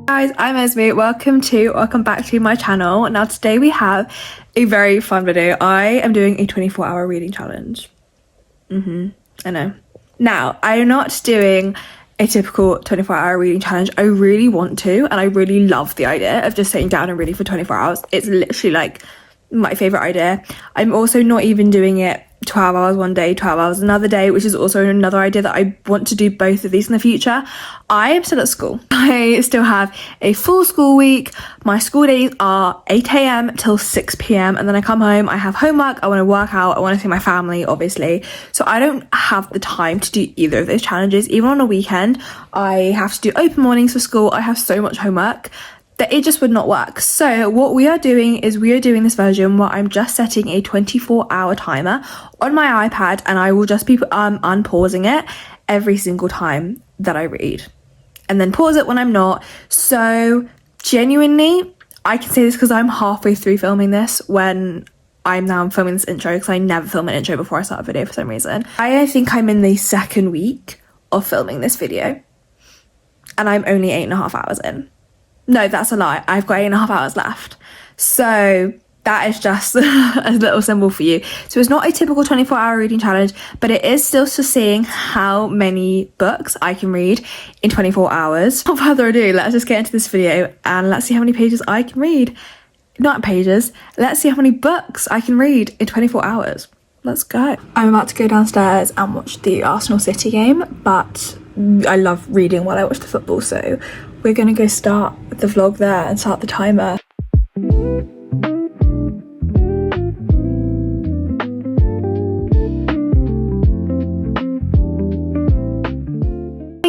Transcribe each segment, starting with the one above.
Guys, I'm Esme. Welcome back to my channel. Now today we have a very fun video. I am doing a 24-hour reading challenge. I know. Now, I'm not doing a typical 24-hour reading challenge. I really want to, and I really love the idea of just sitting down and reading for 24 hours. It's literally like my favorite idea. I'm also not even doing it 12 hours one day, 12 hours another day, which is also another idea that I want to do both of these in the future. I am still at school. I still have a full school week. My school days are 8 a.m. till 6 p.m. and then I come home, I have homework, I want to work out, I want to see my family, obviously. So I don't have the time to do either of those challenges. Even on a weekend, I have to do open mornings for school. I have so much homework that it just would not work. So what we are doing is we are doing this version where I'm just setting a 24-hour timer on my iPad, and I will just be unpausing it every single time that I read, and then pause it when I'm not. So genuinely, I can say this because I'm halfway through filming this when I'm now filming this intro, because I never film an intro before I start a video for some reason. I think I'm in the second week of filming this video, and I'm only 8.5 hours in. No, that's a lie. I've got 8.5 hours left. So that is just a little symbol for you. So it's not a typical 24-hour reading challenge, but it is still to seeing how many books I can read in 24 hours. Without further ado, let's just get into this video and let's see how many pages I can read. Not pages. Let's see how many books I can read in 24 hours. Let's go. I'm about to go downstairs and watch the Arsenal City game, but I love reading while I watch the football, so we're gonna go start the vlog there and start the timer.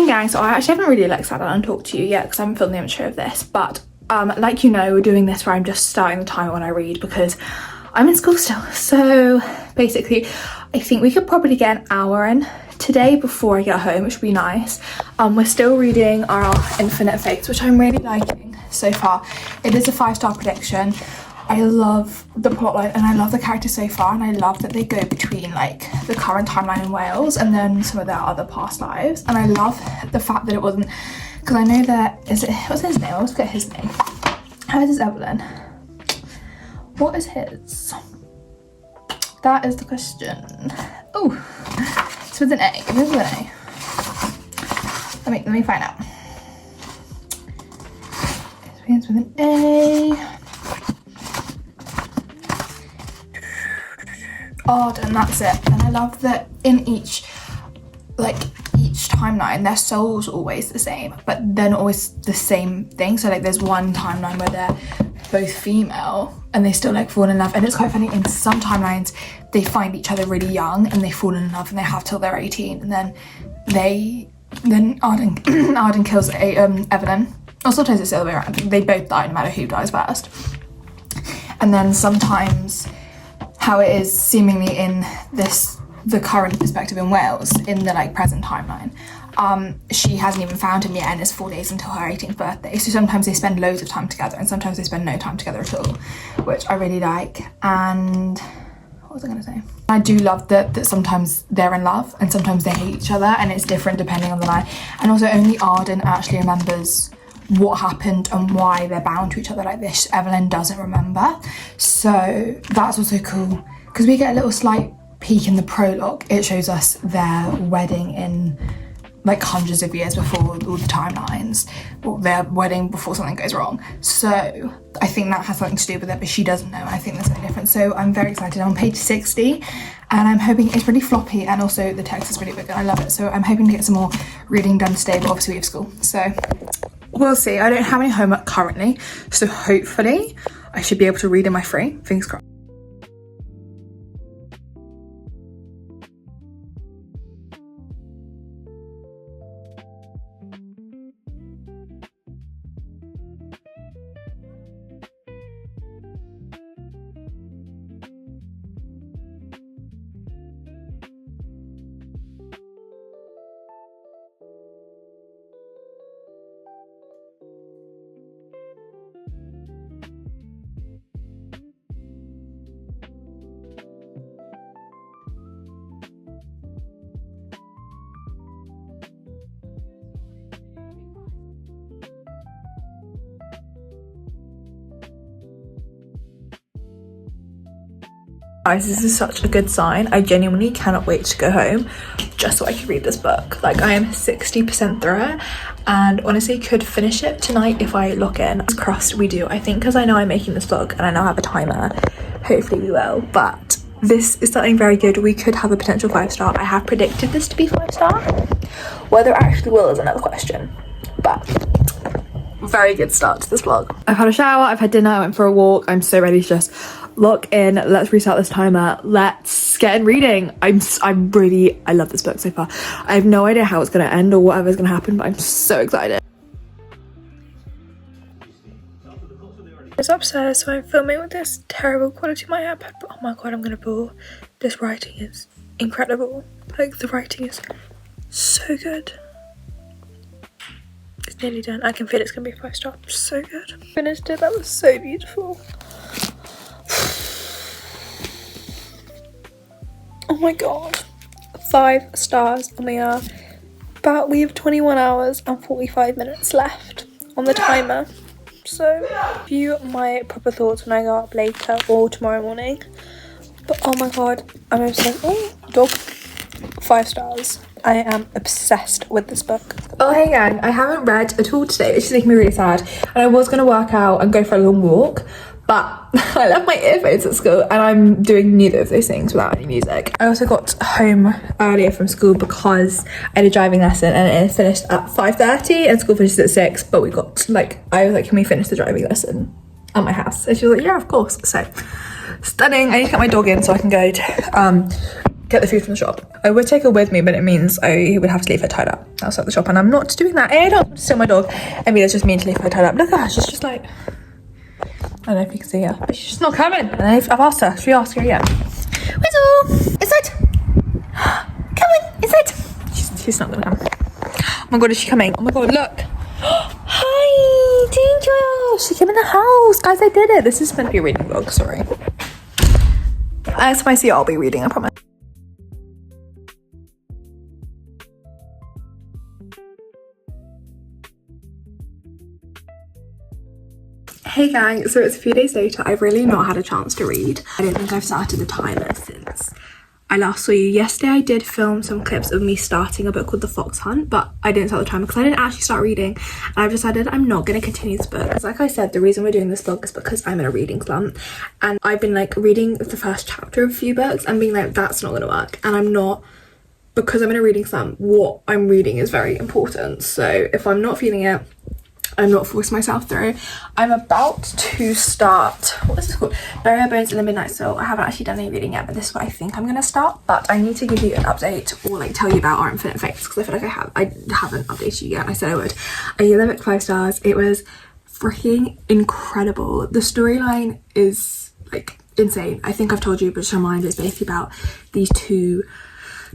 Gang, so I actually haven't really sat down and talked to you yet because I haven't filmed the intro of this, but like you know, we're doing this where I'm just starting the timer when I read because I'm in school still. So basically, I think we could probably get an hour in today before I get home, which would be nice. We're still reading our Infinite Fates, which I'm really liking so far. It is a 5-star prediction. I love the plotline and I love the characters so far, and I love that they go between like the current timeline in Wales and then some of their other past lives. And I love the fact that it wasn't, because I know that, what's his name? I always forget his name. How is Evelyn? What is his? That is the question. Oh, it's with an A. It is with an A. Let me find out. It begins with an A. Arden, that's it. And I love that in each timeline, their soul's always the same, but they're not always the same thing. So like there's one timeline where they're both female and they still like fall in love, and it's quite funny, in some timelines they find each other really young and they fall in love and they have till they're 18, and then Arden kills Evelyn, or sometimes it's the other way around. They both die no matter who dies first. And then sometimes how it is seemingly in the current perspective in Wales, in the like present timeline, she hasn't even found him yet, and it's 4 days until her 18th birthday. So sometimes they spend loads of time together and sometimes they spend no time together at all, which I really like. And what was I gonna say? I do love that sometimes they're in love and sometimes they hate each other, and it's different depending on the line. And also only Arden actually remembers what happened and why they're bound to each other like this. Evelyn doesn't remember. So that's also cool because we get a little slight peek in the prologue. It shows us their wedding in like hundreds of years before all the timelines, or their wedding before something goes wrong. So I think that has something to do with it, but she doesn't know, and I think there's something different. So I'm very excited. I'm on page 60 and I'm hoping, it's really floppy and also the text is really big and I love it. So I'm hoping to get some more reading done today, but obviously we have school, so we'll see. I don't have any homework currently, so hopefully I should be able to read in my free, fingers crossed. Guys, this is such a good sign. I genuinely cannot wait to go home just so I can read this book. Like, I am 60% through it and honestly could finish it tonight if I lock in. Crossed we do. I think because I know I'm making this vlog and I now have a timer, hopefully we will. But this is something very good. We could have a potential 5-star. I have predicted this to be 5-star. Whether it actually will is another question. But very good start to this vlog. I've had a shower, I've had dinner, I went for a walk. I'm so ready to just lock in. Let's restart this timer. Let's get in reading. I love this book so far. I have no idea how it's going to end or whatever's going to happen, but I'm so excited. It's upstairs, so I'm filming with this terrible quality of my iPad, but oh my god, I'm going to bawl. This writing is incredible. Like, the writing is so good. It's nearly done. I can feel it's gonna be 5-star. So good. Finished it. That was so beautiful. Oh my god. 5 stars, and we have 21 hours and 45 minutes left on the timer. So view my proper thoughts when I go up later or tomorrow morning. But oh my god, I'm obsessed. Oh, dog. 5 stars. I am obsessed with this book. Oh hey gang, I haven't read at all today, which is making me really sad. And I was going to work out and go for a long walk, but I left my earphones at school and I'm doing neither of those things without any music. I also got home earlier from school because I had a driving lesson and it finished at 5:30 and school finishes at 6, but we got I was like, can we finish the driving lesson at my house? And she was like, yeah, of course. So stunning. I need to get my dog in so I can go to get the food from the shop. I would take her with me, but it means I would have to leave her tied up outside the shop, and I'm not doing that. I don't want to steal my dog. I mean, it's just mean to leave her tied up. Look at her, she's just like, I don't know if you can see her, but she's just not coming. And I've asked her, should we ask her again? Whistle, is it? Come on, is it? She's not gonna come. Oh my god, is she coming? Oh my god, look. Hi, Danger. She came in the house. Guys, I did it. This is meant to be a reading vlog, sorry. As if I see her, I'll be reading, I promise. Hey gang, so it's a few days later. I've really not had a chance to read. I don't think I've started the timer since I last saw you. Yesterday I did film some clips of me starting a book called The Fox Hunt, but I didn't start the timer because I didn't actually start reading, and I've decided I'm not going to continue this book because, like I said, the reason we're doing this vlog is because I'm in a reading slump, and I've been like reading the first chapter of a few books and being like, that's not going to work, and I'm not, because I'm in a reading slump, what I'm reading is very important. So if I'm not feeling it, I'm not forcing myself through. I'm about to start, what is this called? Bury Her Bones in the Midnight Soul. I haven't actually done any reading yet, but this is what I think I'm going to start. But I need to give you an update or like tell you about Our Infinite Fates because I feel like I haven't updated you yet. I said I would. I gave them 5 stars. It was freaking incredible. The storyline is like insane. I think I've told you, but just a reminder, it's basically about these 2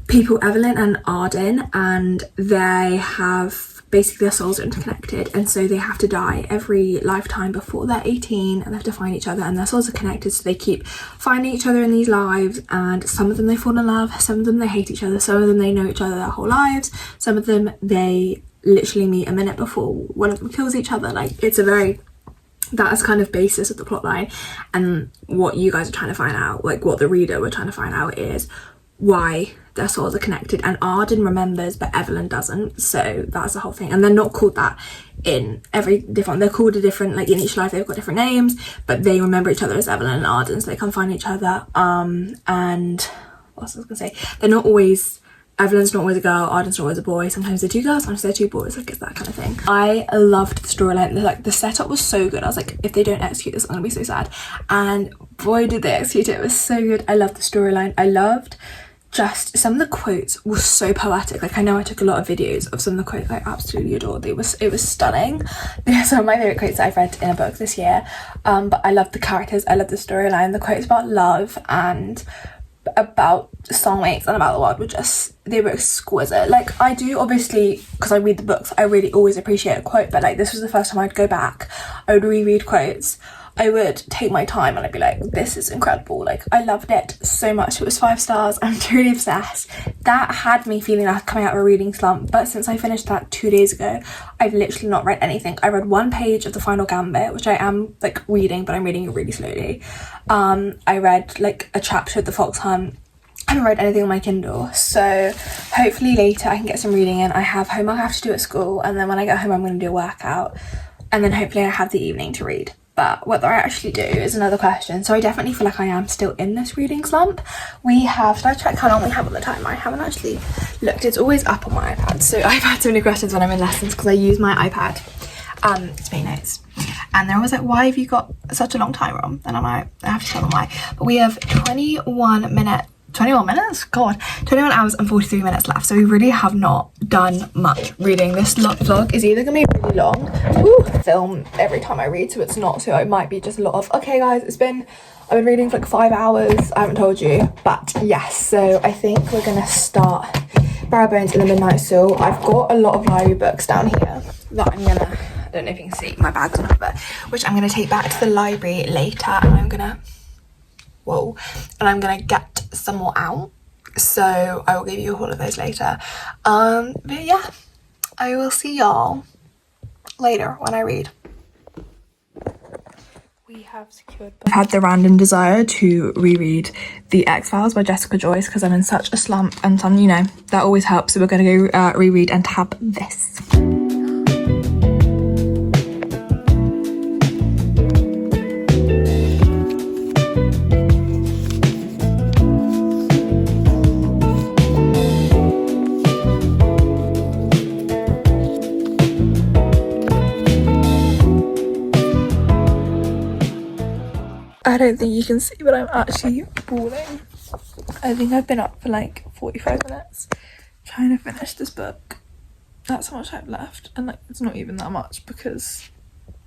people, Evelyn and Arden, and they have basically their souls are interconnected, and so they have to die every lifetime before they're 18, and they have to find each other, and their souls are connected, so they keep finding each other in these lives, and some of them they fall in love, some of them they hate each other, some of them they know each other their whole lives, some of them they literally meet a minute before one of them kills each other. Like, it's a very, that is kind of basis of the plot line, and what you guys are trying to find out, like what the reader were trying to find out, is why their souls are connected, and Arden remembers but Evelyn doesn't, so that's the whole thing. And they're not called that in every different, they're called a different, like in each life they've got different names, but they remember each other as Evelyn and Arden, so they come find each other. And what else I was gonna say, they're not always, Evelyn's not always a girl, Arden's not always a boy, sometimes they're 2 girls, sometimes they're 2 boys, like it's that kind of thing. I loved the storyline, like the setup was so good. I was like, if they don't execute this, I'm gonna be so sad, and boy did they execute it. It was so good. I loved the storyline. I loved just some of the quotes were so poetic. Like, I know I took a lot of videos of some of the quotes I absolutely adored. It was stunning. They're some of my favorite quotes that I've read in a book this year. But I love the characters, I love the storyline. The quotes about love and about soulmates and about the world were just, they were exquisite. Like, I do obviously, because I read the books, I really always appreciate a quote, but like this was the first time I'd go back, I would reread quotes I would take my time and I'd be like, this is incredible, like I loved it so much, it was 5 stars, I'm truly obsessed. That had me feeling like coming out of a reading slump, but since I finished that 2 days ago, I've literally not read anything. I read 1 page of The Final Gambit, which I am like reading, but I'm reading it really slowly. I read like a chapter of The Fox Hunt. I haven't read anything on my Kindle, so hopefully later I can get some reading in. I have homework I have to do at school, and then when I get home I'm going to do a workout, and then hopefully I have the evening to read. But whether I actually do is another question. So I definitely feel like I am still in this reading slump. We have, should I check how long we have on the timer? I haven't actually looked. It's always up on my iPad. So I've had so many questions when I'm in lessons because I use my iPad to make notes. And they're always like, why have you got such a long timer on? And I'm like, I have to tell them why. But we have 21 minutes? God, 21 hours and 43 minutes left. So we really have not done much reading. This vlog is either going to be really long. Film every time I read, so it's not. So it might be just a lot of, okay guys, I've been reading for like 5 hours. I haven't told you. But yes, so I think we're going to start Bare Bones in the Midnight Soul. I've got a lot of library books down here that I'm going to, I don't know if you can see, my bag's on top, which I'm going to take back to the library later, and I'm going to, and I'm going to get some more out, so I will give you all of those later. But yeah, I will see y'all later when I read. We have secured. I've had the random desire to reread The X-Files by Jessica Joyce because I'm in such a slump, and some, you know, that always helps. So we're going to go reread and tab this. I don't think you can see, but I'm actually bawling. I think I've been up for like 45 minutes trying to finish this book. That's how much I have left, and like it's not even that much because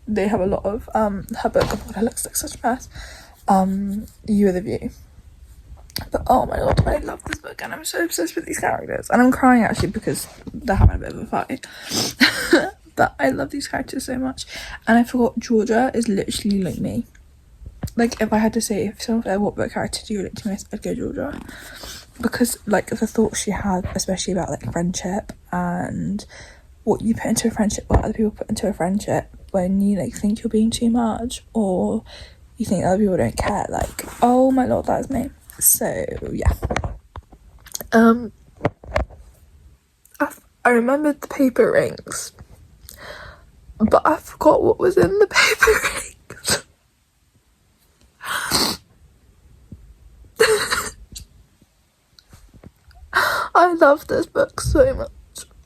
they have a lot of her book. Oh my god, it looks like such a mess. You Are the View. But oh my god, I love this book and I'm so obsessed with these characters, and I'm crying actually because they're having a bit of a fight. But I love these characters so much, and I forgot Georgia is literally like me. Like, if I had to say, if someone said, what book character do you relate to most, I'd go Georgia. Because, like, the thoughts she had, especially about, like, friendship and what you put into a friendship, what other people put into a friendship when you, like, think you're being too much or you think other people don't care. Like, oh my lord, that is me. So, yeah. I remembered the paper rings, but I forgot what was in the paper rings. I love this book so much.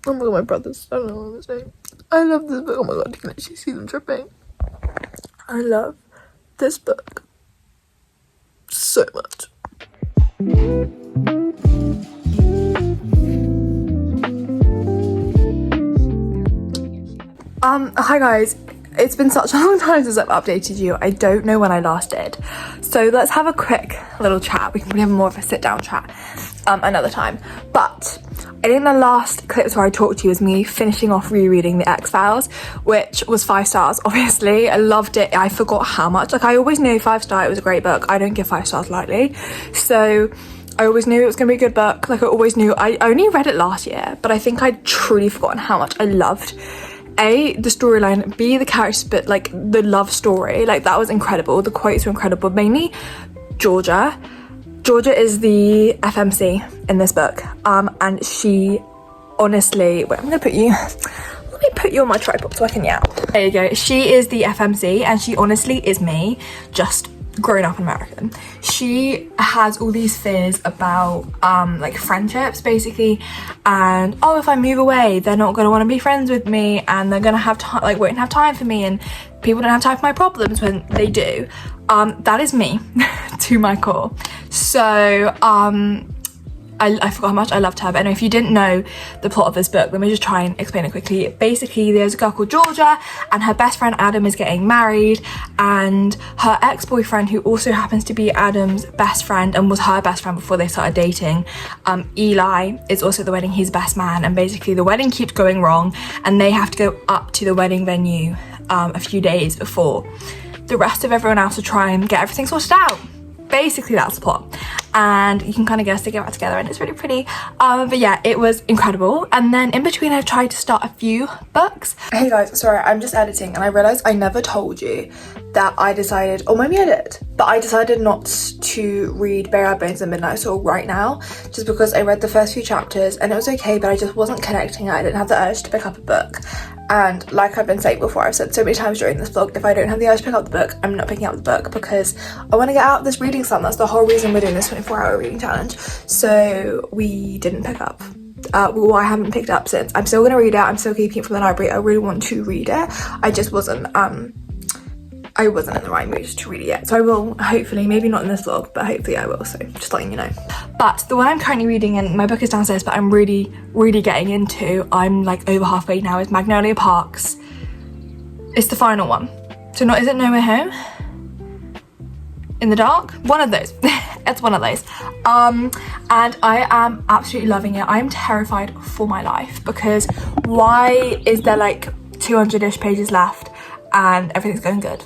Oh my god, my brothers, I don't know what I'm saying. I love this book. Oh my god, you can actually see them dripping. I love this book so much. Hi guys. It's been such a long time since I've updated you. I don't know when I last did. So let's have a quick little chat. We can have more of a sit down chat another time. But I think the last clips where I talked to you was me finishing off rereading The X-Files, which was 5 stars, obviously. I loved it. I forgot how much. Like, I always knew 5-star, it was a great book. I don't give 5 stars lightly. So I always knew it was going to be a good book. Like, I always knew. I only read it last year, but I think I'd truly forgotten how much I loved A, the storyline, B, the characters, but like the love story, like that was incredible. The quotes were incredible, mainly Georgia. Georgia is the FMC in this book, and she honestly, wait, let me put you on my tripod so I can yell. There you go. She is the FMC, and she honestly is me, just grown up American. She has all these fears about like friendships basically, and oh, if I move away they're not going to want to be friends with me, and they're going to have time, like won't have time for me, and people don't have time for my problems when they do. That is me to my core. So I forgot how much I loved her, but anyway, if you didn't know the plot of this book, let me just try and explain it quickly. Basically, there's a girl called Georgia, and her best friend Adam is getting married, and her ex-boyfriend, who also happens to be Adam's best friend and was her best friend before they started dating, Eli, is also at the wedding. He's best man, and basically the wedding keeps going wrong, and they have to go up to the wedding venue a few days before the rest of everyone else to try and get everything sorted out. Basically that's the plot, and you can kind of guess they get back together and it's really pretty. But yeah, it was incredible. And then in between I've tried to start a few books. Hey guys, sorry, I'm just editing and I realized I never told you that I decided, or maybe I did, but I decided not to read Burial Bones and Midnight Soul right now, just because I read the first few chapters and it was okay, but I just wasn't connecting it. I didn't have the urge to pick up a book. And like I've been saying before, I've said so many times during this vlog, if I don't have the urge to pick up the book, I'm not picking up the book, because I want to get out of this reading slump. That's the whole reason we're doing this 24-hour reading challenge. So we didn't pick up. Well, I haven't picked up since. I'm still going to read it. I'm still keeping it from the library. I really want to read it. I just wasn't in the right mood to read it yet. So I will, hopefully, maybe not in this vlog, but hopefully I will, so just letting you know. But the one I'm currently reading, and my book is downstairs, but I'm really getting into, I'm like over halfway now, is Magnolia Parks. It's the final one. So is it No Way Home? In the Dark? One of those. It's one of those. And I am absolutely loving it. I am terrified for my life, because why is there like 200-ish pages left and everything's going good?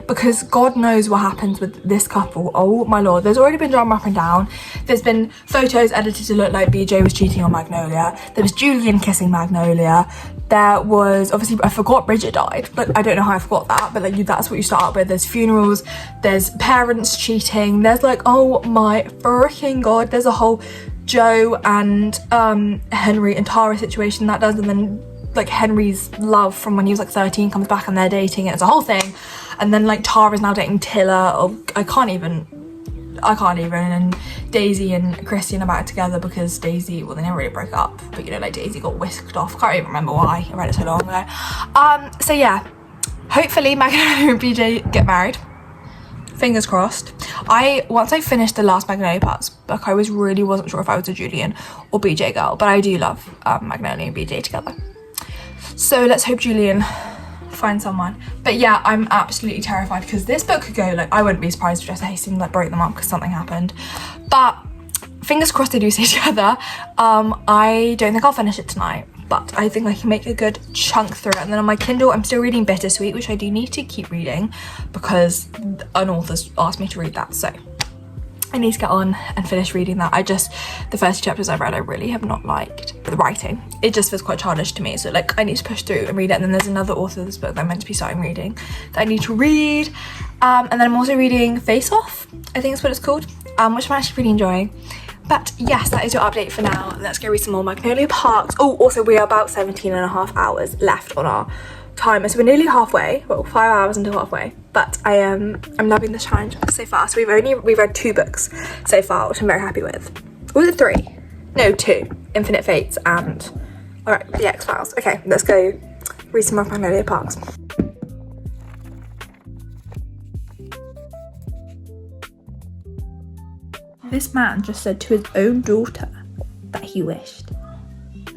Because God knows what happens with this couple. Oh my lord, there's already been drama up and down. There's been photos edited to look like BJ was cheating on Magnolia. There was Julian kissing Magnolia. There was, obviously, I forgot Bridget died, but I don't know how I forgot that, but like that's what you start with. There's funerals, there's parents cheating, there's like, oh my freaking god, there's a whole Joe and Henry and Tara situation that does, and then like Henry's love from when he was like 13 comes back and they're dating, and it's a whole thing. And then like Tara's now dating Tiller, or I can't even, and Daisy and Christian are back together because Daisy, well, they never really broke up, but you know, like Daisy got whisked off. Can't even remember why, I read it so long ago. So yeah, hopefully Magnolia and BJ get married. Fingers crossed. Once I finished the last Magnolia Parks book, I wasn't sure if I was a Julian or BJ girl, but I do love Magnolia and BJ together. So let's hope Julian finds someone. But yeah, I'm absolutely terrified, because this book could go, like, I wouldn't be surprised if Jessica Hastings like broke them up because something happened. But fingers crossed they do stay together. I don't think I'll finish it tonight, but I think I can make a good chunk through it. And then on my Kindle, I'm still reading Bittersweet, which I do need to keep reading because an author's asked me to read that. So I need to get on and finish reading that. The first chapters I've read, I really have not liked. The writing, it just feels quite childish to me. So like, I need to push through and read it. And then there's another author of this book that I'm meant to be starting reading that I need to read. And then I'm also reading Face Off, I think is what it's called, which I'm actually really enjoying. But yes, that is your update for now. Let's go read some more Magnolia Parks. Oh, also we are about 17.5 hours left on our timer, so we're nearly halfway. Well, 5 hours until halfway, but I'm loving this challenge so far. So we've read 2 books so far, which I'm very happy with. Or was it 3? No, 2. Infinite Fates and The X-Files. Okay, let's go read some more Magnolia Parks. This man just said to his own daughter that he wished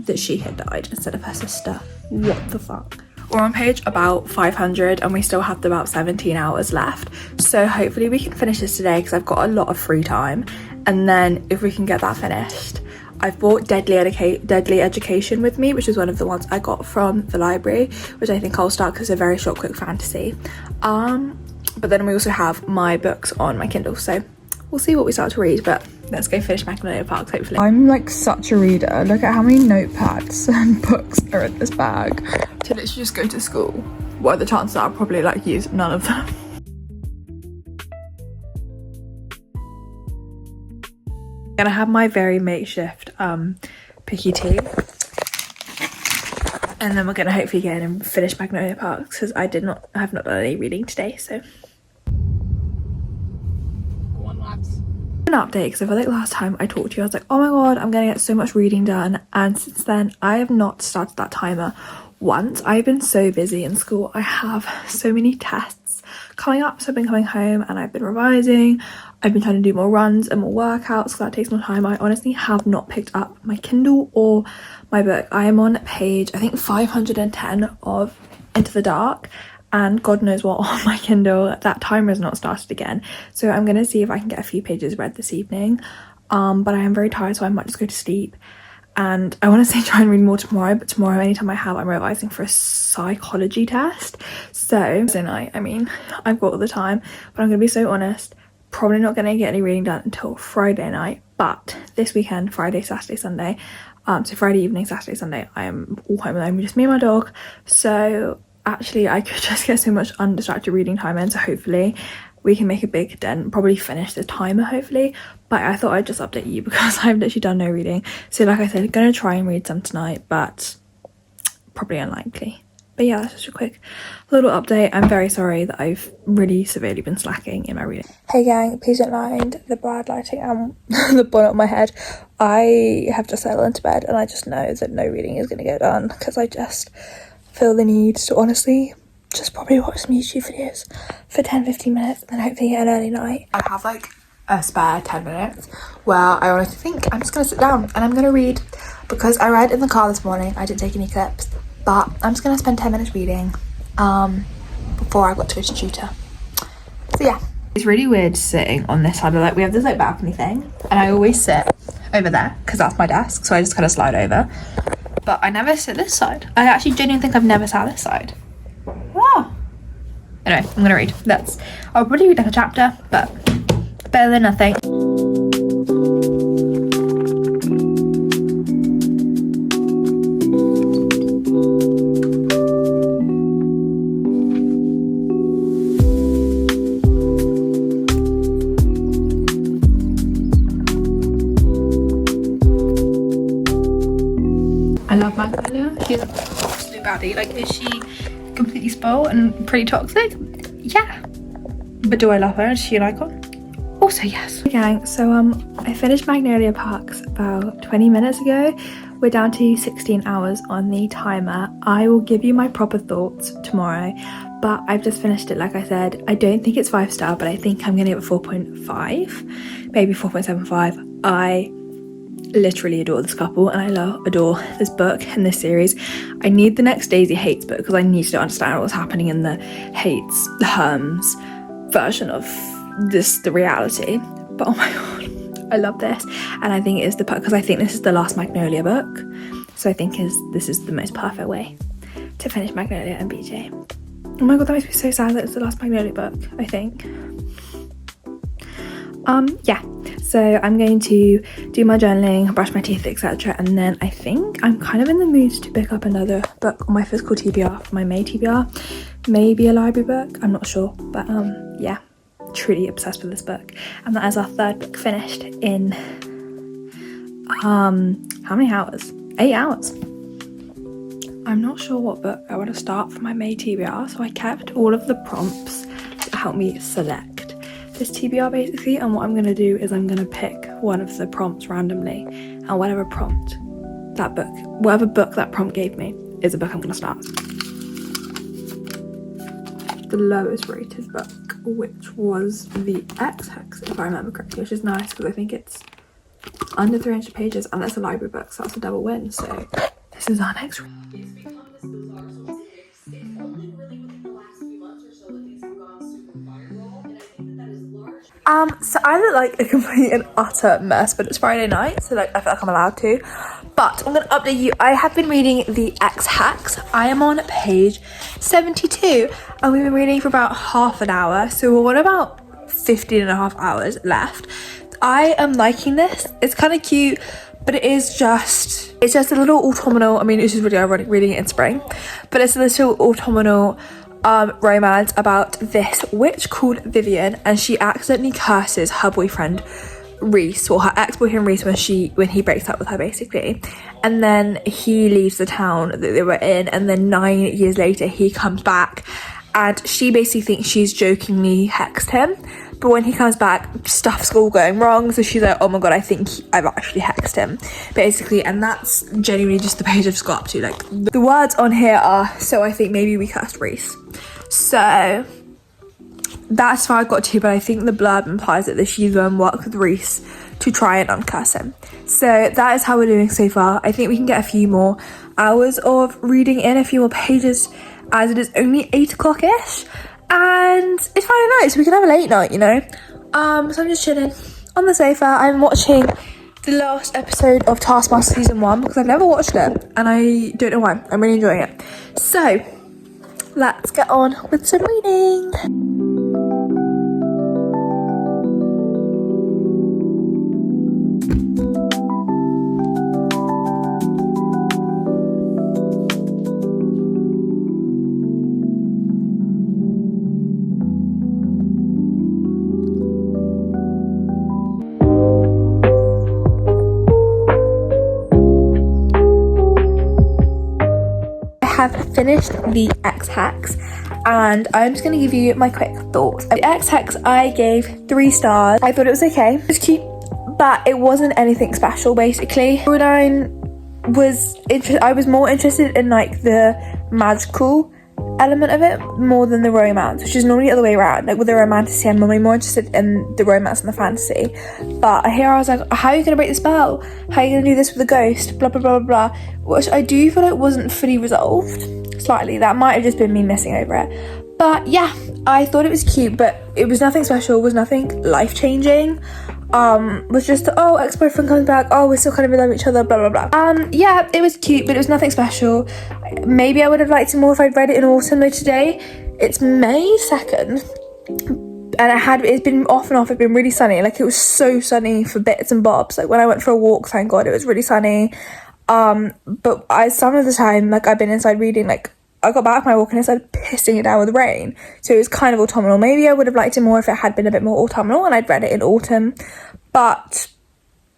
that she had died instead of her sister. What the fuck? We're on page about 500 and we still have about 17 hours left. So hopefully we can finish this today, because I've got a lot of free time. And then if we can get that finished, I've brought Deadly Education with me, which is one of the ones I got from the library, which I think I'll start because it's a very short, quick fantasy. But then we also have my books on my Kindle. So we'll see what we start to read, but let's go finish Magnolia Parks, hopefully. I'm like such a reader. Look at how many notepads and books are in this bag. To literally just go to school. What are the chances that I'll probably like use none of them? Gonna have my very makeshift picky tea. And then we're gonna hopefully get in and finish Magnolia Parks, because I have not done any reading today, so. An update, because I feel like last time I talked to you I was like, oh my god, I'm gonna get so much reading done, and since then I have not started that timer once. I've been so busy in school. I have so many tests coming up, so I've been coming home and I've been revising. I've been trying to do more runs and more workouts, so that takes more time. I honestly have not picked up my Kindle or my book. I am on page, I think 510 of Into the Dark, and God knows what on my Kindle. That timer has not started again, so I'm gonna see if I can get a few pages read this evening. But I am very tired, so I might just go to sleep and I want to say try and read more tomorrow, but tomorrow anytime I have, I'm revising for a psychology test. So tonight, I mean, I've got all the time, but I'm gonna be so honest, probably not gonna get any reading done until Friday night. But this weekend, Friday, Saturday, Sunday, so Friday evening, Saturday, Sunday, I am all home alone, just me and my dog. So actually I could just get so much undistracted reading time in, so hopefully we can make a big dent, probably finish the timer hopefully. But I thought I'd just update you because I've literally done no reading. So like I said, I'm gonna try and read some tonight, but probably unlikely. But yeah, that's just a quick little update. I'm very sorry that I've really severely been slacking in my reading. Hey gang, please don't mind the bad lighting and the bonnet on my head. I have just settled into bed and I just know that no reading is gonna get done because I just feel the need to honestly just probably watch some YouTube videos for 10-15 minutes and then hopefully get an early night. I have like a spare 10 minutes where I honestly think I'm just gonna sit down and I'm gonna read, because I read in the car this morning. I didn't take any clips, but I'm just gonna spend 10 minutes reading before I got to go to tutor. So yeah, it's really weird sitting on this side of, like, we have this like balcony thing and I always sit over there because that's my desk, so I just kind of slide over, but I never sit this side. I actually genuinely think I've never sat this side. Wow. Anyway, I'm gonna read. I'll probably read like a chapter, but better than nothing. I love Magnolia. She's an absolute baddie. Like, is she completely spoiled and pretty toxic? Yeah. But do I love her? Is she an icon? Also yes. Gang, so I finished Magnolia Parks about 20 minutes ago. We're down to 16 hours on the timer. I will give you my proper thoughts tomorrow, but I've just finished it. Like I said, I don't think it's 5-star, but I think I'm gonna give it 4.5, maybe 4.75. I literally adore this couple and I adore this book and this series. I need the next Daisy Hates book because I need to understand what's happening in the Hates, the Herms version of the reality. But oh my god, I love this, and I think it is the book because I think this is the last Magnolia book, so I think this is the most perfect way to finish Magnolia and BJ. Oh my god, that makes me so sad that it's the last Magnolia book, I think. Yeah, so I'm going to do my journaling, brush my teeth, etc., and then I think I'm kind of in the mood to pick up another book on my physical TBR for my May TBR, maybe a library book, I'm not sure, but yeah, truly obsessed with this book. And that is our third book finished in how many hours? 8 hours. I'm not sure what book I want to start for my May TBR, so I kept all of the prompts to help me select this TBR basically, and what I'm going to do is I'm going to pick one of the prompts randomly, and whatever book that prompt gave me is the book I'm going to start. The lowest rated book, which was the X-Hex, if I remember correctly, which is nice because I think it's under 300 pages and that's a library book, so that's a double win. So this is our next read. So I look like a complete and utter mess, but it's Friday night, so like I feel like I'm allowed to. But I'm gonna update you. I have been reading the X-Hex. I am on page 72, and we've been reading for about half an hour, so we're on about 15.5 hours left. I am liking this. It's kind of cute, but it's just a little autumnal. I mean, it's just really ironic reading it in spring, but it's a little autumnal romance about this witch called Vivian, and she accidentally curses her boyfriend Reese, or her ex-boyfriend Reese, when he breaks up with her basically, and then he leaves the town that they were in, and then 9 years later he comes back, and she basically thinks she's jokingly hexed him, but when he comes back, stuff's all going wrong, so she's like, oh my god, I think I've actually hexed him basically. And that's genuinely just the page I've just got up to. Like, the words on here are, so I think maybe we cursed Reese. So that's how I got to, but I think the blurb implies that she's worked with Reese to try and uncurse him. So that is how we're doing so far. I think we can get a few more hours of reading in, a few more pages, as it is only 8 o'clock-ish, and it's Friday night, so we can have a late night, you know. So I'm just chilling on the sofa. I'm watching the last episode of Taskmaster season 1 because I've never watched it and I don't know why. I'm really enjoying it. So let's get on with some reading. Have finished the Ex-Hex and I'm just going to give you my quick thoughts. The Ex-Hex I gave 3 stars. I thought it was okay. It was cute, but it wasn't anything special basically. Storyline was I was more interested in like the magical element of it more than the romance, which is normally the other way around. Like with the romantasy, I'm normally more interested in the romance and the fantasy. But here I was like, how are you going to break the spell? How are you going to do this with the ghost? Blah, blah, blah, blah, blah. Which I do feel like wasn't fully resolved. Slightly. That might have just been me messing over it. But yeah, I thought it was cute, but it was nothing special, was nothing life-changing. Was just, oh, ex-boyfriend comes back, oh, we're still kind of in love with each other, blah, blah, blah. Yeah, it was cute, but it was nothing special. Maybe I would have liked it more if I'd read it in autumn, though today it's May 2nd, and it's been off and off, it's been really sunny, like it was so sunny for bits and bobs, like when I went for a walk, thank God, it was really sunny, but some of the time, like I've been inside reading, like I got back from my walk and it started pissing it down with rain. So it was kind of autumnal. Maybe I would have liked it more if it had been a bit more autumnal and I'd read it in autumn. But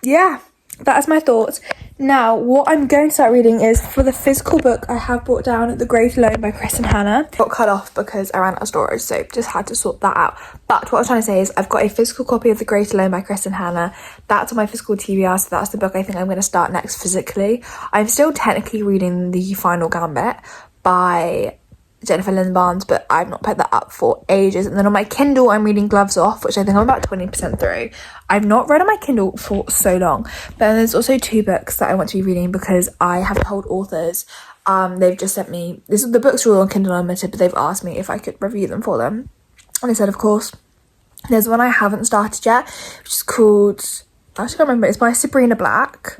yeah, that's my thoughts. Now, what I'm going to start reading is, for the physical book, I have brought down The Great Alone by Kristen Hanna. Got cut off because I ran out of storage, so just had to sort that out. But what I was trying to say is I've got a physical copy of The Great Alone by Kristen Hanna. That's on my physical TBR, so that's the book I think I'm going to start next physically. I'm still technically reading The Final Gambit by Jennifer Lynn Barnes, but I've not picked that up for ages. And then on my Kindle, I'm reading Gloves Off, which I think I'm about 20% through. I've not read on my Kindle for so long. But then there's also 2 books that I want to be reading because I have told authors, they've just sent me, the books are all on Kindle Unlimited, but they've asked me if I could review them for them. And I said, of course. There's one I haven't started yet, which is called, I actually can't remember, it's by Sabrina Black.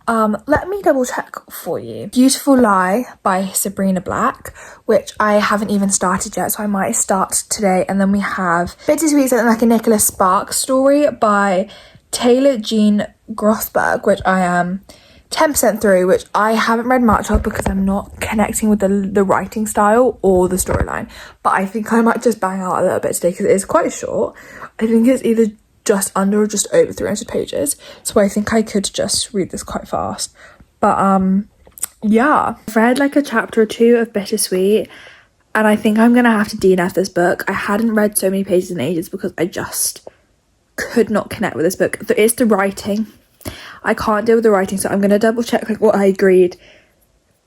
Let me double check for you. Beautiful Lie by Sabrina Black, which I haven't even started yet, so I might start today. And then we have Bittersweet, something like a Nicholas Sparks story by Taylor Jean Grothberg, which I am 10% through, which I haven't read much of because I'm not connecting with the writing style or the storyline. But I think I might just bang out a little bit today because it is quite short. I think it's either just under or just over 300 pages, so I think I could just read this quite fast. But yeah, I've read like a chapter or 2 of Bittersweet and I think I'm gonna have to DNF this book. I hadn't read so many pages in ages because I just could not connect with this book. It's the writing, I can't deal with the writing, so I'm gonna double check like what I agreed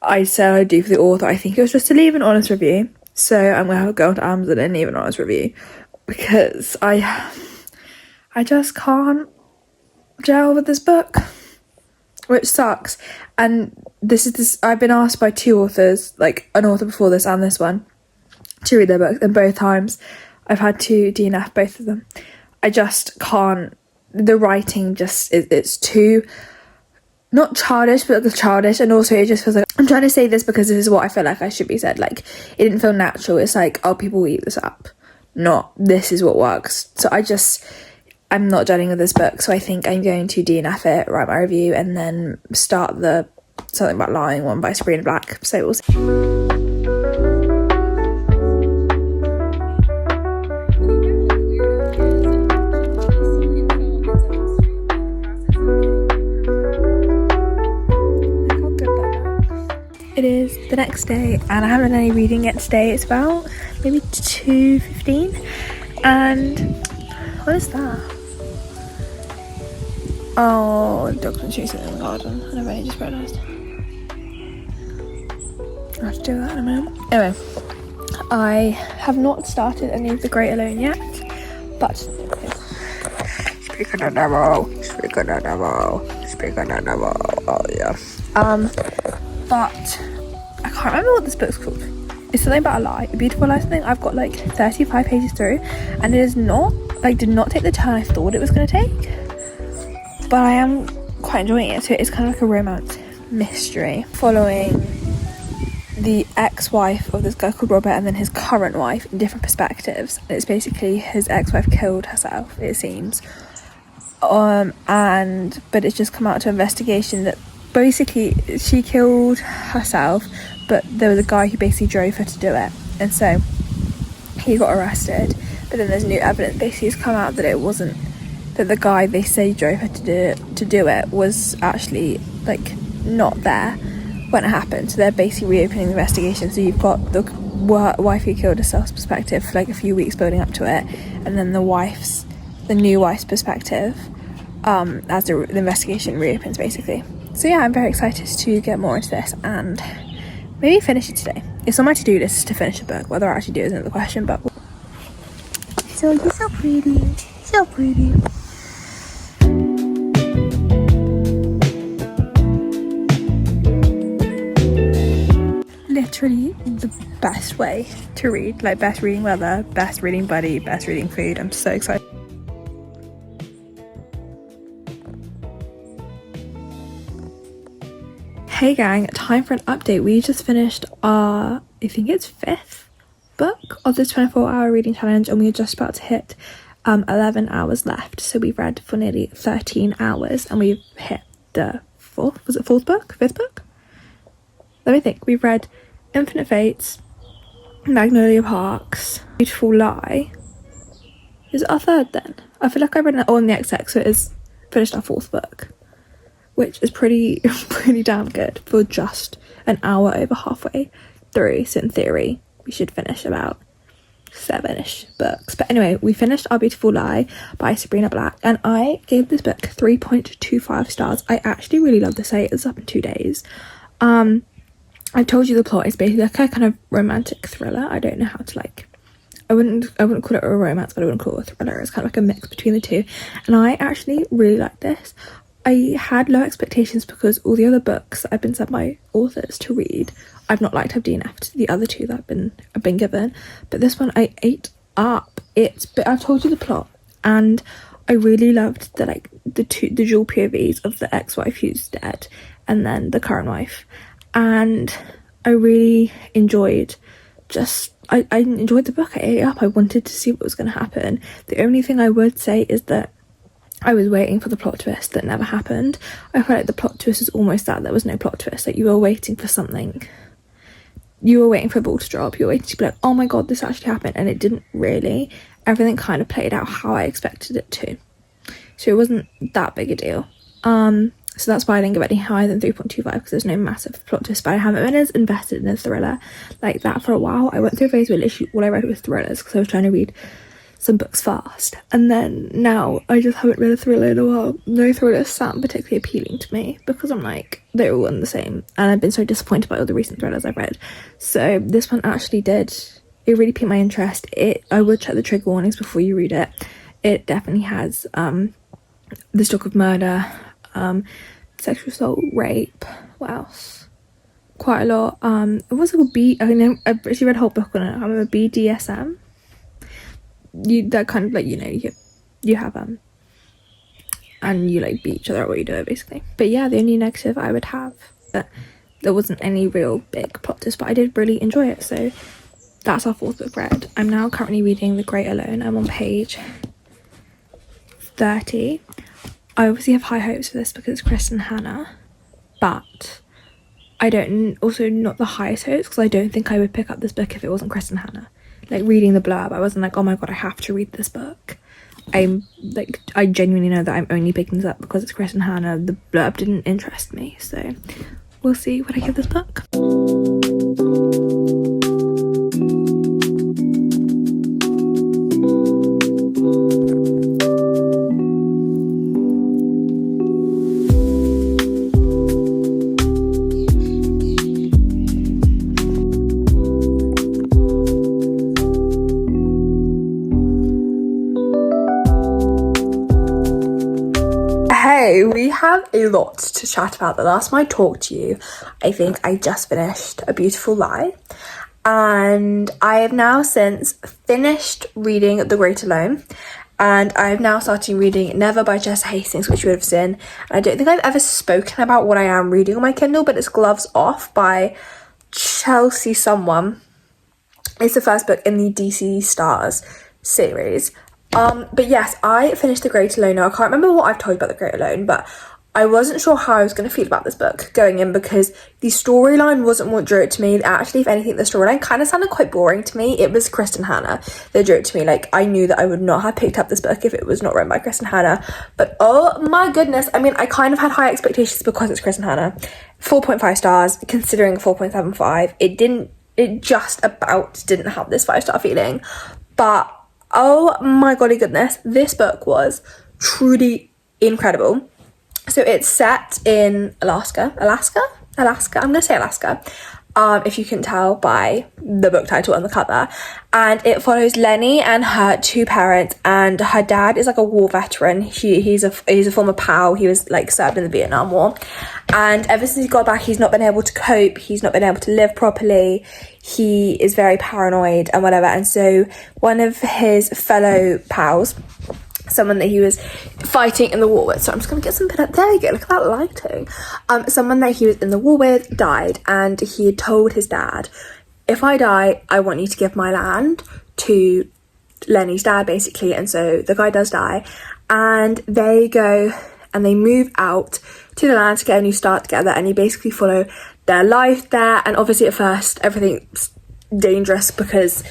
I said I'd do for the author. I think it was just to leave an honest review, so I'm gonna have to go to Amazon and leave an honest review because I just can't gel with this book, which sucks. And I've been asked by 2 authors, like an author before this and this one, to read their books, and both times I've had to DNF both of them. I just can't, the writing just, it's too, not childish, but like childish, and also it just feels like, I'm trying to say this because this is what I feel like I should be said, like, it didn't feel natural. It's like, oh, people will eat this up, not, this is what works. So I'm not gelling with this book, so I think I'm going to DNF it, write my review, and then start the Something About Lying one by Sabrina Black. So we'll see. It is the next day, and I haven't done any reading yet today. It's about maybe 2:15, and what is that? Oh, the dog's been chasing in the garden, and I've only just realised. I have to do that in a minute. Anyway, I have not started any of The Great Alone yet, but speak of the devil, speak of the devil, speak of the devil, oh yeah. But I can't remember what this book's called. It's something about a lie, a beautiful lie something. I've got like 35 pages through, and it is not, like, did not take the turn I thought it was going to take. But I am quite enjoying it. So it's kind of like a romance mystery following the ex-wife of this guy called Robert and then his current wife in different perspectives. And it's basically his ex-wife killed herself, it seems. But it's just come out to investigation that basically she killed herself, but there was a guy who basically drove her to do it, and so he got arrested. But then there's new evidence basically has come out that it wasn't, that the guy they say drove her to do it was actually like not there when it happened. So they're basically reopening the investigation. So you've got the wife who killed herself's perspective for like a few weeks building up to it, and then the new wife's perspective as the investigation reopens basically. So yeah, I'm very excited to get more into this and maybe finish it today. It's on my to-do list to finish the book. Whether I actually do isn't the question, but so you're so pretty, so pretty. Literally the best way to read, like best reading weather, best reading buddy, best reading food. I'm so excited. Hey gang, time for an update. We just finished our, I think it's 5th book of this 24-hour reading challenge, and we're just about to hit 11 hours left. So we've read for nearly 13 hours and we've hit the 5th book? Let me think. We've read Infinite Fates, Magnolia Parks, Beautiful Lie. Is it our 3rd then? I feel like I read it all in the XX, so it is finished our 4th book, which is pretty damn good for just an hour over halfway through. So in theory, we should finish about 7-ish books. But anyway, we finished Our Beautiful Lie by Sabrina Black, and I gave this book 3.25 stars. I actually really love this. It's up in 2 days. I've told you the plot is basically like a kind of romantic thriller. I don't know how to I wouldn't call it a romance, but I wouldn't call it a thriller. It's kind of like a mix between the two, and I actually really like this. I had low expectations because all the other books that I've been sent by authors to read, I've not liked. I've DNF'd the other 2 that I've been given, but this one I ate up. But I've told you the plot, and I really loved the dual POVs of the ex-wife who's dead and then the current wife, and I really enjoyed I enjoyed the book. I ate it up. I wanted to see what was going to happen. The only thing I would say is that I was waiting for the plot twist that never happened. I felt like the plot twist was almost that there was no plot twist. Like, you were waiting for something. You were waiting for a ball to drop. You were waiting to be like, oh my god, this actually happened. And it didn't really. Everything kind of played out how I expected it to. So it wasn't that big a deal. So that's why I didn't give it any higher than 3.25, because there's no massive plot twist. But I haven't been as invested in a thriller like that for a while. I went through a phase where literally all I read was thrillers because I was trying to read some books fast, and then now I just haven't read a thriller in a while. No thrillers sound particularly appealing to me because I'm like, they're all one the same, and I've been so disappointed by all the recent thrillers I've read. So this one actually it really piqued my interest. I would check the trigger warnings before you read it. It definitely has the stock of murder, sexual assault, rape, what else? Quite a lot. It was called I've actually read a whole book on it. I remember BDSM. That kind of you have and you beat each other at what you do basically. But yeah, the only negative I would have that there wasn't any real big plot twist, but I did really enjoy it. So that's our 4th book read. I'm now currently reading The Great Alone. I'm on page 30. I obviously have high hopes for this because it's Kristen Hanna, but I don't, also not the highest hopes because I don't think I would pick up this book if it wasn't Kristen Hanna. Reading the blurb, I wasn't like, oh my god, I have to read this book. I genuinely know that I'm only picking this up because it's Kristen Hanna. The blurb didn't interest me, so we'll see what I give this book. We have a lot to chat about. The last time I talked to you, I think I just finished A Beautiful Lie, and I have now since finished reading The Great Alone, And I've now started reading Never by Chester Hastings, which you would have seen. And I don't think I've ever spoken about what I am reading on my Kindle, but it's Gloves Off by Chelsea someone. It's the first book in the DC Stars series. But yes, I finished The Great Alone. Now, I can't remember what I've told you about The Great Alone, but I wasn't sure how I was going to feel about this book going in, because the storyline wasn't what drew it to me. Actually, if anything, the storyline kind of sounded quite boring to me. It was Kristen Hanna that drew it to me. Like, I knew that I would not have picked up this book if it was not written by Kristen Hanna. But oh my goodness, I mean, I kind of had high expectations because it's Kristen Hanna. 4.5 stars, considering 4.75. It just about didn't have this 5-star feeling. But oh my golly goodness, this book was truly incredible. So it's set in Alaska. I'm gonna say Alaska, if you can tell by the book title on the cover. And it follows Lenny and her 2 parents, and her dad is like a war veteran. He's a former POW. He was like served in the Vietnam War, and ever since he got back, he's not been able to cope. He's not been able to live properly. He is very paranoid and whatever. And so one of his fellow POWs, someone that he was fighting in the war with, so I'm just gonna get some pin up, there you go, look at that lighting, someone that he was in the war with died, and he had told his dad, if I die, I want you to give my land to Lenny's dad, basically. And so the guy does die, and they go and they move out to the land to get a new start together, and you basically follow their life there. And obviously at first everything's dangerous, because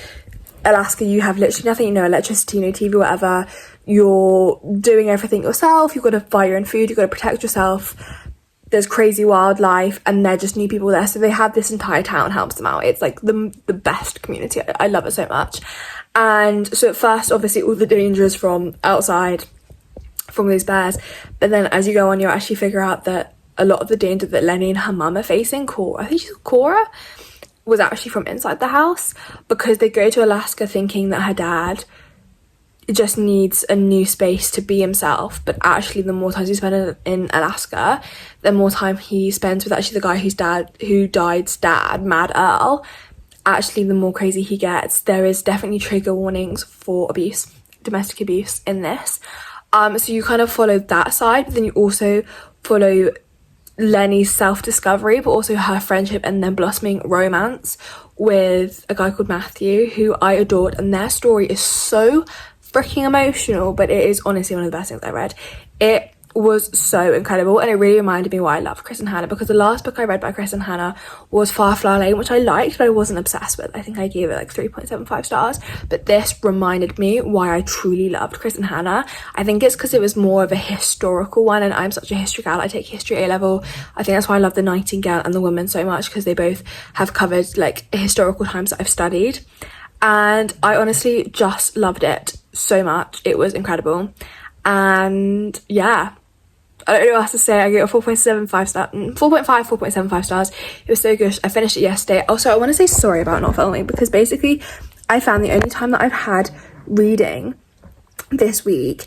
Alaska, you have literally nothing, no electricity, no TV, whatever. You're doing everything yourself. You've got to buy your own food, you've got to protect yourself. There's crazy wildlife, and they're just new people there, so they have this entire town helps them out. It's like the best community. I love it so much. And so at first, obviously, all the dangers from outside, from these bears, but then as you go on, you actually figure out that a lot of the danger that Lenny and her mum are facing, I think she's Cora, was actually from inside the house, because they go to Alaska thinking that her dad just needs a new space to be himself, but actually the more time he spends in Alaska, the more time he spends with actually the guy who died's dad, Mad Earl. Actually, the more crazy he gets. There is definitely trigger warnings for abuse, domestic abuse in this. So you kind of follow that side, but then you also follow Lenny's self-discovery, but also her friendship and then blossoming romance with a guy called Matthew, who I adored, and their story is so freaking emotional, but it is honestly one of the best things I read. It was so incredible, and it really reminded me why I love Kristen Hanna, because the last book I read by Kristen Hanna was Firefly Lane, which I liked, but I wasn't obsessed with. I think I gave it like 3.75 stars, but this reminded me why I truly loved Kristen Hanna. I think it's because it was more of a historical one, and I'm such a history gal. I take history A-level. I think that's why I love The Nightingale and The Woman so much, because they both have covered like historical times that I've studied, and I honestly just loved it so much. It was incredible. And yeah, I don't know what else to say. I gave it a 4.75 stars. It was so good. I finished it yesterday. Also, I want to say sorry about not filming, because basically I found the only time that I've had reading this week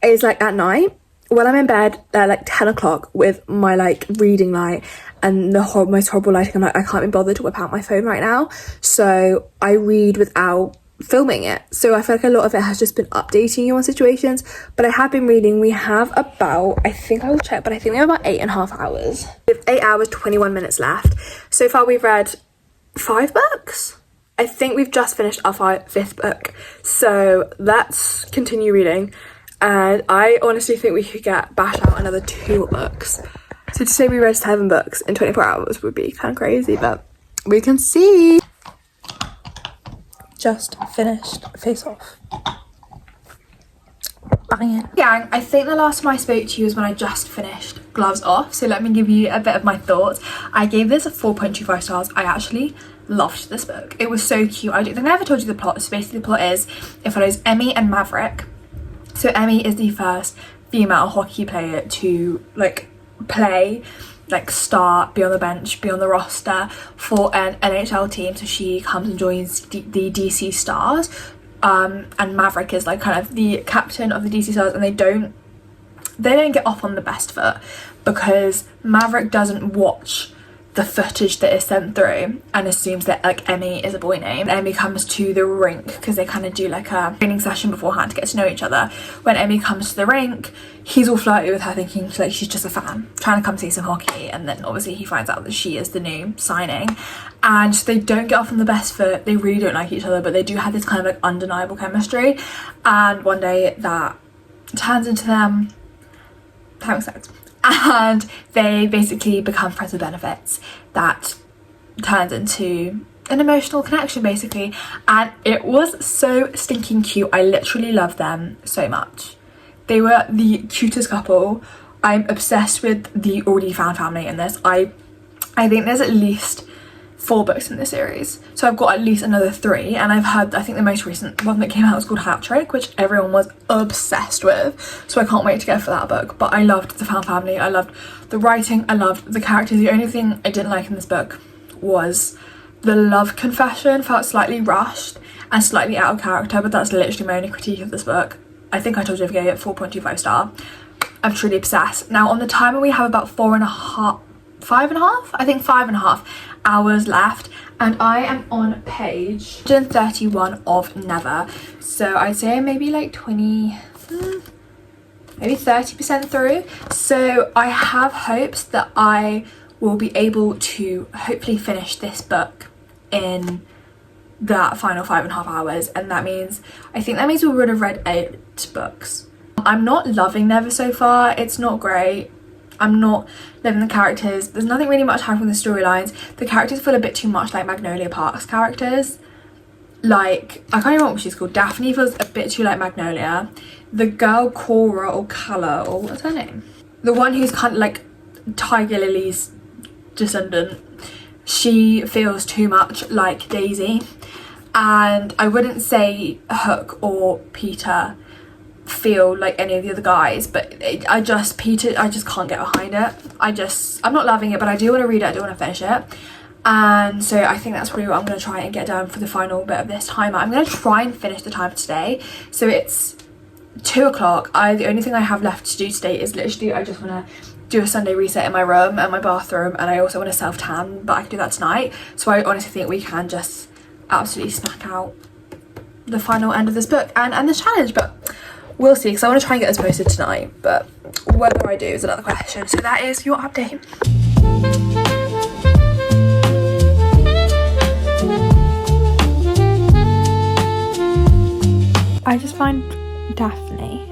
is like at night when I'm in bed at like 10 o'clock with my like reading light and the most horrible lighting. I'm like, I can't be bothered to whip out my phone right now, so I read without filming it. So I feel like a lot of it has just been updating you on situations, but I have been reading. We have about, I think I will check, but I think we have about 8.5 hours. We have 8 hours 21 minutes left. So far we've read 5 books. I think we've just finished our 5th book, so let's continue reading. And I honestly think we could bash out another 2 books. So to say we read 7 books in 24 hours would be kind of crazy, but we can see. Just finished Face Off. Banging. Gang, I think the last time I spoke to you was when I just finished Gloves Off, so let me give you a bit of my thoughts. I gave this a 4.25 stars. I actually loved this book. It was so cute. I don't think I ever told you the plot. So basically the plot is, it follows Emmy and Maverick. So Emmy is the first female hockey player to like play, like start, be on the bench, be on the roster for an NHL team. So she comes and joins the DC Stars, and Maverick is like kind of the captain of the DC Stars, and they don't get off on the best foot, because Maverick doesn't watch the footage that is sent through and assumes that like Emmy is a boy name. Emmy comes to the rink because they kind of do like a training session beforehand to get to know each other. When Emmy comes to the rink, he's all flirty with her, thinking like she's just a fan trying to come see some hockey, and then obviously he finds out that she is the new signing, and they don't get off on the best foot. They really don't like each other, but they do have this kind of like undeniable chemistry, and one day that turns into them having sex. And they basically become friends with benefits that turns into an emotional connection basically, and it was so stinking cute. I literally love them so much. They were the cutest couple. I'm obsessed with the already found family in this. I think there's at least 4 books in this series, so I've got at least another 3, and I've heard, I think the most recent one that came out was called Hat Trick, which everyone was obsessed with, so I can't wait to go for that book. But I loved the found family, I loved the writing, I loved the characters. The only thing I didn't like in this book was the love confession. Felt slightly rushed and slightly out of character, but that's literally my only critique of this book. I think I told you I gave it 4.25 star. I'm truly obsessed. Now on the timer we have about 5.5 hours left, and I am on page 131 of Never, so I'd say maybe like 30% through. So I have hopes that I will be able to hopefully finish this book in that final 5.5 hours, and that means, I think that means we would have read 8 books. I'm not loving Never so far. It's not great. I'm not loving the characters. There's nothing really much happening with the storylines. The characters feel a bit too much like Magnolia Park's characters. Like, I can't even remember what she's called. Daphne feels a bit too like Magnolia. The girl Cora or Calla, or what's her name? The one who's kind of like Tiger Lily's descendant. She feels too much like Daisy. And I wouldn't say Hook or Peter feel like any of the other guys, but I just can't get behind it. I'm not loving it, but I do want to read it, I do want to finish it, and so I think that's probably what I'm going to try and get done for the final bit of this timer. I'm going to try and finish the timer today, so it's 2 o'clock. The only thing I have left to do today is literally I just want to do a Sunday reset in my room and my bathroom, and I also want to self tan, but I can do that tonight. So I honestly think we can just absolutely smack out the final end of this book and this challenge, but we'll see, because I want to try and get this posted tonight, but whether I do is another question. So that is your update. I just find Daphne,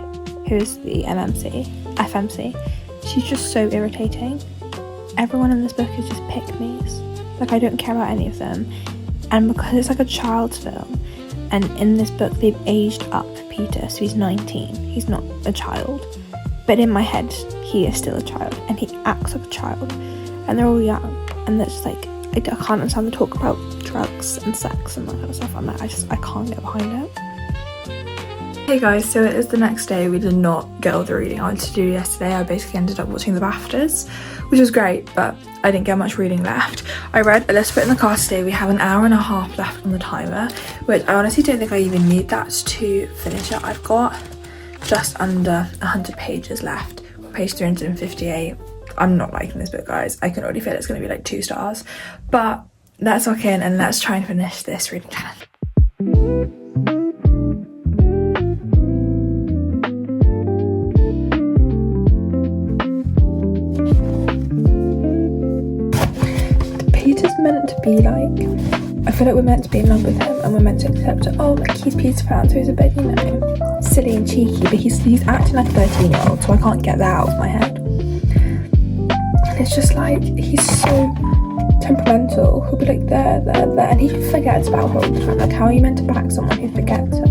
who's the FMC, she's just so irritating. Everyone in this book is just pick-me's. Like, I don't care about any of them. And because it's like a child's film, and in this book they've aged up Peter, so he's 19. He's not a child, but in my head he is still a child, and he acts like a child, and they're all young, and that's like, I can't understand the talk about drugs and sex and that kind of stuff. I'm like, I can't get behind it. Hey guys, so it is the next day. We did not get all the reading I wanted to do yesterday. I basically ended up watching the BAFTAs, which was great, but I didn't get much reading left. I read A Little Bit in the Car today. We have 1.5 hours left on the timer, which I honestly don't think I even need that to finish it. I've got just under 100 pages left, page 358. I'm not liking this book, guys. I can already feel it's going to be like 2 stars, but let's lock in and let's try and finish this reading challenge. Meant to be like, I feel like we're meant to be in love with him and we're meant to accept it. Oh, like he's Peter Pan, so he's a bit, you know, silly and cheeky, but he's acting like a 13-year-old, so I can't get that out of my head. And it's just like, he's so temperamental. He'll be like there, and he forgets about her all the time. Like, how are you meant to back someone who forgets her?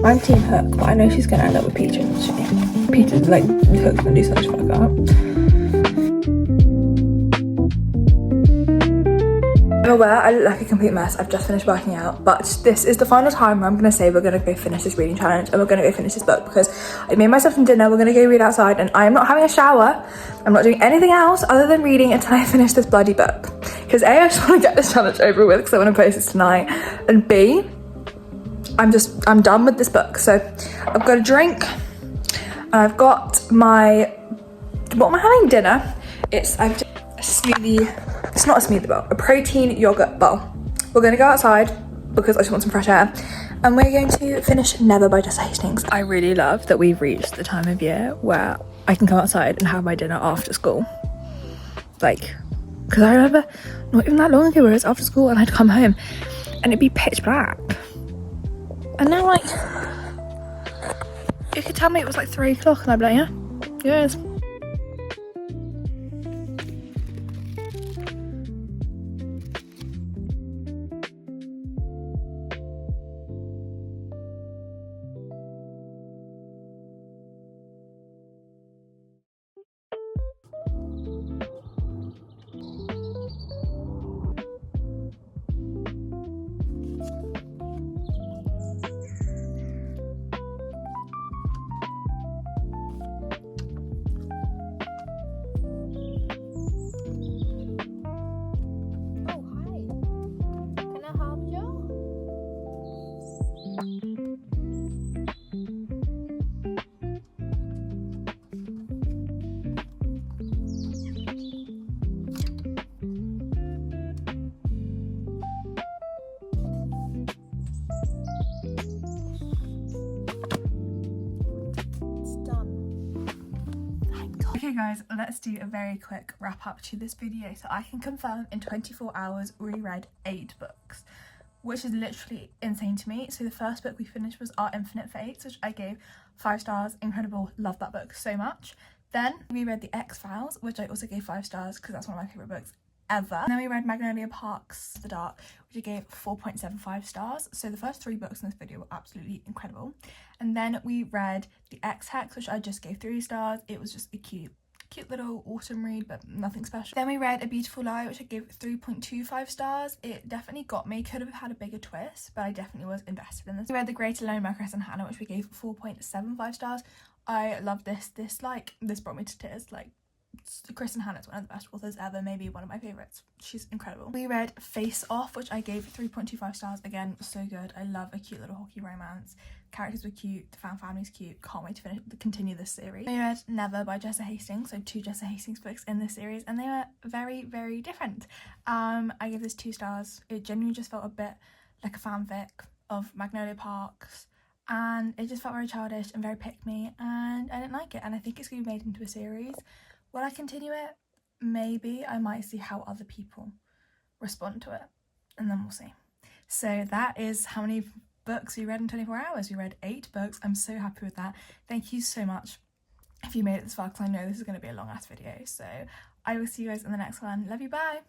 I'm Team Hook, but I know she's gonna end up with Peter, isn't she? Peter's like, Hook's gonna do such fuck up. I'm aware I look like a complete mess. I've just finished working out, but this is the final time where I'm going to say we're going to go finish this reading challenge and we're going to go finish this book, because I made myself some dinner, we're going to go read outside, and I am not having a shower. I'm not doing anything else other than reading until I finish this bloody book, because A, I just want to get this challenge over with because I want to post it tonight, and B, I'm done with this book. So I've got a drink and I've got what am I having dinner? I've a smoothie it's not a smoothie bowl, a protein yogurt bowl. We're gonna go outside because I just want some fresh air, and we're going to finish Never by Jessa Hastings. I really love that we've reached the time of year where I can come outside and have my dinner after school. Like, because I remember not even that long ago where it was after school and I'd come home and it'd be pitch black. And now, like, you could tell me it was like 3 o'clock and I'd be like, yeah, it is. Okay guys, let's do a very quick wrap up to this video. So I can confirm in 24 hours we read 8 books, which is literally insane to me. So the first book we finished was Our Infinite Fates, which I gave 5 stars. Incredible, love that book so much. Then we read The X-Files, which I also gave 5 stars because that's one of my favourite books ever. And then we read Magnolia Park's The Dark, which I gave 4.75 stars. So the first 3 books in this video were absolutely incredible. And then we read The Ex-Hex, which I just gave 3 stars. It was just a cute little autumn read, but nothing special. Then we read A Beautiful Lie, which I gave 3.25 stars. It definitely got me, could have had a bigger twist, but I definitely was invested in this. We read The Great Alone by Kristen Hanna, which we gave 4.75 stars. I love this brought me to tears. Like, Kristen Hanna is one of the best authors ever, maybe one of my favourites. She's incredible. We read Face Off, which I gave 3.25 stars. Again, so good. I love a cute little hockey romance. Characters were cute, the family's cute. Can't wait to continue this series. We read Never by Jessa Hastings, so 2 Jessa Hastings books in this series, and they were very, very different. I gave this 2 stars. It genuinely just felt a bit like a fanfic of Magnolia Parks, and it just felt very childish and very pick-me, and I didn't like it, and I think it's going to be made into a series. Will I continue it? Maybe. I might see how other people respond to it, and then we'll see. So that is how many books we read in 24 hours. We read 8 books. I'm so happy with that. Thank you so much if you made it this far, because I know this is going to be a long ass video. So I will see you guys in the next one. Love you, bye.